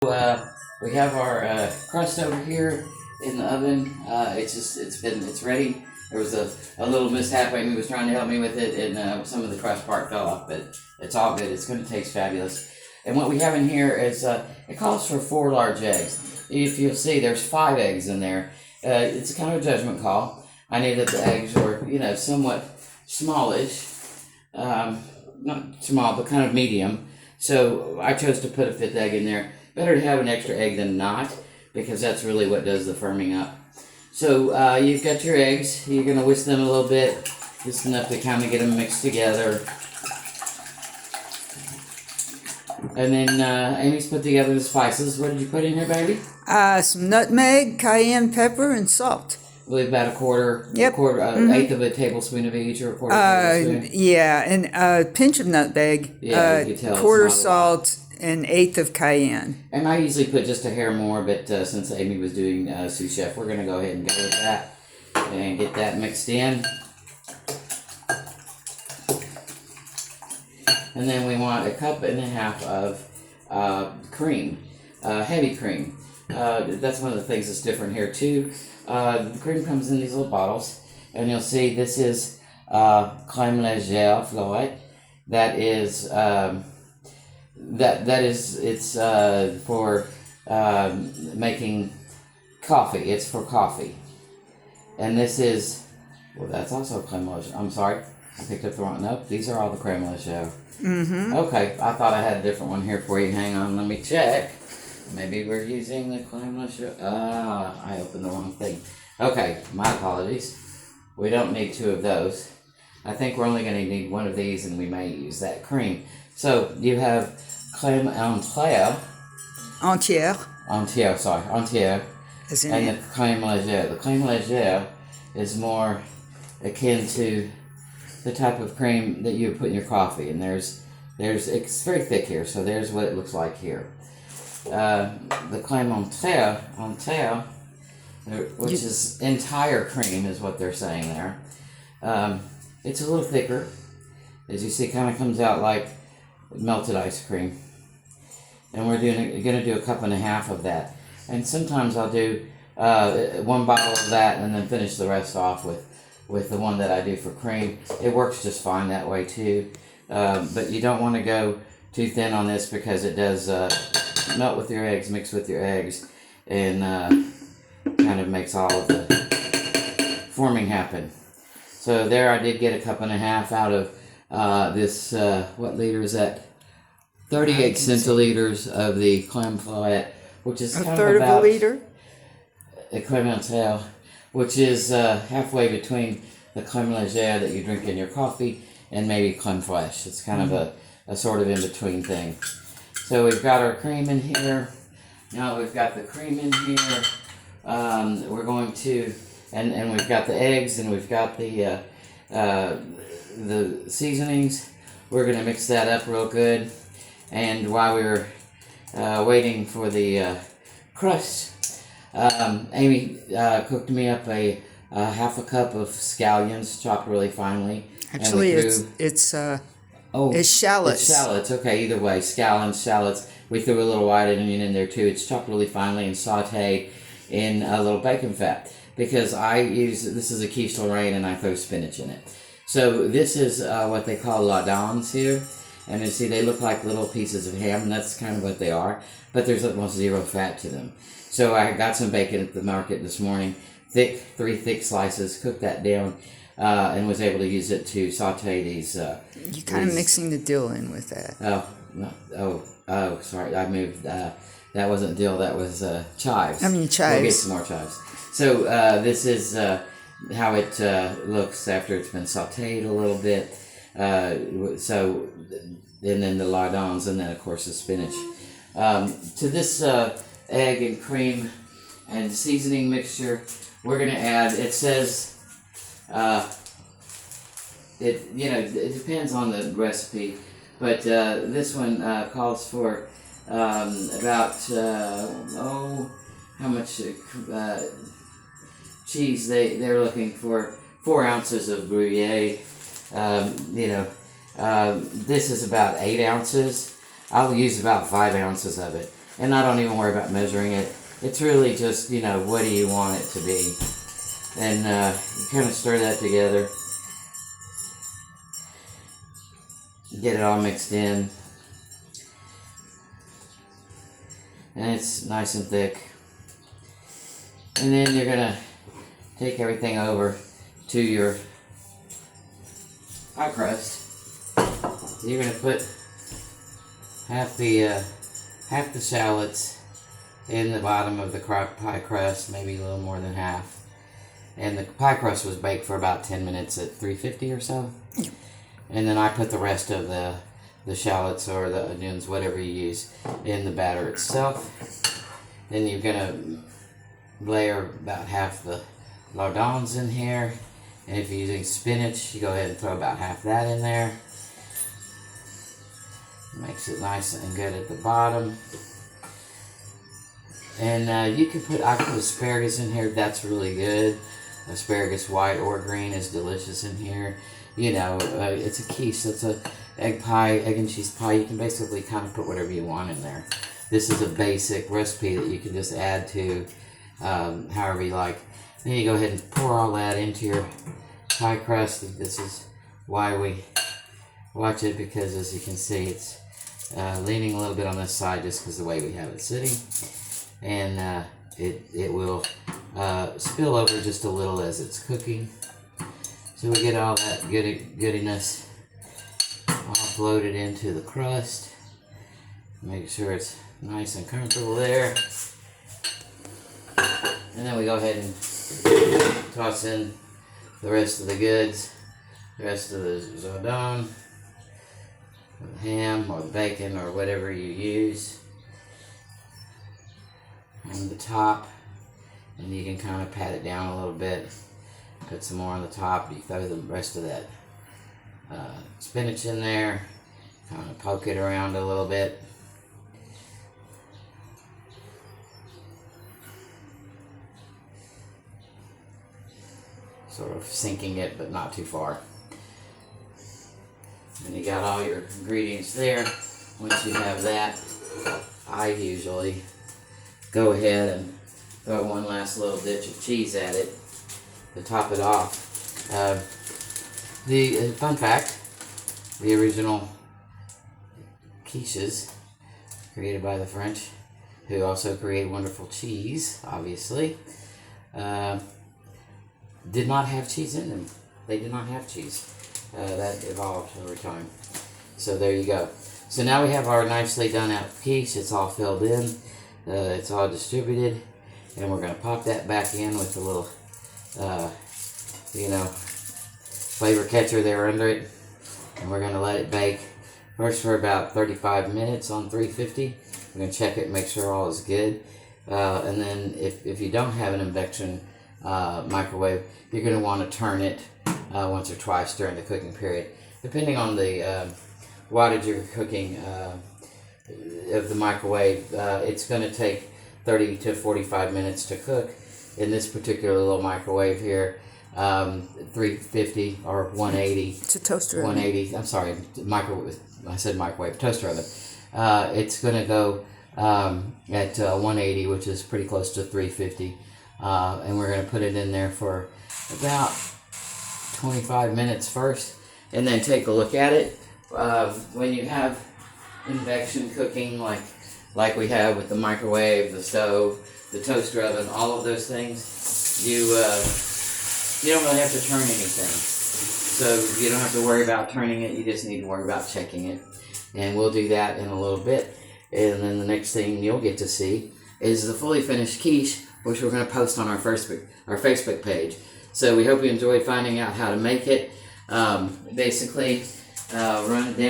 We have our crust over here in the oven. It's ready. There was a little mishap. Amy was trying to help me with it, and some of the crust part fell off, but it's all good. It's going to taste fabulous. And what we have in here is it calls for 4 large eggs. If you'll see, there's 5 eggs in there. It's kind of a judgment call. I knew that the eggs were, somewhat smallish, not small, but kind of medium. So I chose to put a 5th egg in there. Better to have an extra egg than not, because that's really what does the firming up. So you've got your eggs. You're going to whisk them a little bit, just enough to kind of get them mixed together. And then Amy's put together the spices. What did you put in here, baby? Some nutmeg, cayenne pepper, and salt. I believe about a quarter, Yep. Eighth of a tablespoon of each, or a quarter of a tablespoon. Yeah, and a pinch of nutmeg, Yeah, you can tell quarter it's not a lot. salt, and 1/8 of cayenne. And I usually put just a hair more, but since Amy was doing sous chef, we're going to go ahead and go with that and get that mixed in. And then we want 1.5 cups of cream, heavy cream. That's one of the things that's different here too. The cream comes in these little bottles, and you'll see this is crème légère floret. That is it's for making coffee. It's for coffee. And this is, well, that's also crème légère. I'm sorry, I picked up the wrong. Nope, these are all the crème légère. Mm-hmm. Okay, I thought I had a different one here for you. Hang on, let me check. Maybe we're using the crème légère. I opened the wrong thing. Okay, my apologies. We don't need 2 of those. I think we're only going to need 1 of these, and we may use that cream. So you have crème entière. Entière. As in And the crème légère. The crème légère is more akin to the type of cream that you put in your coffee, and it's very thick here, so there's what it looks like here. The crème entière, which is entire cream, is what they're saying there. It's a little thicker, as you see. Kind of comes out like melted ice cream, and we're going to do 1.5 cups of that. And sometimes I'll do 1 bottle of that, and then finish the rest off with the one that I do for cream. It works just fine that way too. But you don't want to go too thin on this, because it does melt with your eggs, mix with your eggs, and kind of makes all of the forming happen. So there I did get 1.5 cups out of this, what liter is that? 38 centiliters of the crème floret, which is kind a third of about of a liter. a crème entière, which is halfway between the crème légère that you drink in your coffee and maybe crème fraîche. It's kind of a sort of in-between thing. So we've got our cream in here. Now we've got the cream in here. We're going to, and we've got the eggs, and we've got the seasonings. We're going to mix that up real good. And while we were waiting for the crust, Amy cooked me up a 1/2 cup of scallions, chopped really finely. Actually, it's shallots. It's shallots. Okay, either way, scallions, shallots. We threw a little white onion in there too. It's chopped really finely and sautéed in a little bacon fat, because this is a quiche Lorraine, and I throw spinach in it. So this is what they call lardons here. And you see, they look like little pieces of ham, and that's kind of what they are. But there's almost 0 fat to them. So I got some bacon at the market this morning, 3 thick slices, cooked that down, and was able to use it to saute these. You're kind of mixing the dill in with that. Sorry, I moved. That wasn't dill, that was chives. Chives. We'll get some more chives. So this is how it looks after it's been sauteed a little bit. And then the lardons, and then of course the spinach. To this egg and cream and seasoning mixture, we're going to add, it says, it depends on the recipe, but this one calls for about, how much cheese they're looking for. 4 ounces of Gruyere. This is about 8 ounces. I'll use about 5 ounces of it. And I don't even worry about measuring it. It's really just, you know, what do you want it to be? And you kind of stir that together. Get it all mixed in. And it's nice and thick. And then you're going to take everything over to your pie crust. You're going to put half the shallots in the bottom of the pie crust, maybe a little more than half. And the pie crust was baked for about 10 minutes at 350 or so. Yep. And then I put the rest of the shallots or the onions, whatever you use, in the batter itself. Then you're going to layer about half the lardons in here. And if you're using spinach, you go ahead and throw about half that in there. Makes it nice and good at the bottom. And you can I put asparagus in here. That's really good. Asparagus, white or green, is delicious in here. You know, it's a quiche. It's a egg and cheese pie. You can basically kind of put whatever you want in there. This is a basic recipe that you can just add to however you like. Then you go ahead and pour all that into your pie crust. This is why we watch it, because as you can see, it's leaning a little bit on this side just because the way we have it sitting. And it will spill over just a little as it's cooking. So we get all that goodiness offloaded into the crust. Make sure it's nice and comfortable there. And then we go ahead and toss in the rest of the goods, the rest of the jardin, the ham or the bacon or whatever you use on the top. And you can kind of pat it down a little bit, put some more on the top. You throw the rest of that spinach in there, kind of poke it around a little bit. Sort of sinking it, but not too far. And you got all your ingredients there. Once you have that, I usually go ahead and throw one last little ditch of cheese at it to top it off. The fun fact, the original quiches created by the French, who also create wonderful cheese, obviously, did not have cheese in them. They did not have cheese. That evolved over time. So there you go. So now we have our nicely done out quiche. It's all filled in. It's all distributed. And we're going to pop that back in with a little, flavor catcher there under it. And we're going to let it bake first for about 35 minutes on 350. We're going to check it and make sure all is good. And then if you don't have an induction microwave, you're going to want to turn it once or twice during the cooking period. Depending on the wattage you're cooking of the microwave, it's going to take 30 to 45 minutes to cook. In this particular little microwave here, 350 or 180. It's a toaster oven. 180. I'm sorry, microwave. I said microwave. Toaster oven. It's going to go at 180, which is pretty close to 350. And we're going to put it in there for about 25 minutes first, and then take a look at it. When you have induction cooking like we have with the microwave, the stove, the toaster oven, all of those things, you don't really have to turn anything. So you don't have to worry about turning it. You just need to worry about checking it. And we'll do that in a little bit. And then the next thing you'll get to see is the fully finished quiche, which we're going to post on our Facebook page. So we hope you enjoyed finding out how to make it. Basically, run it down.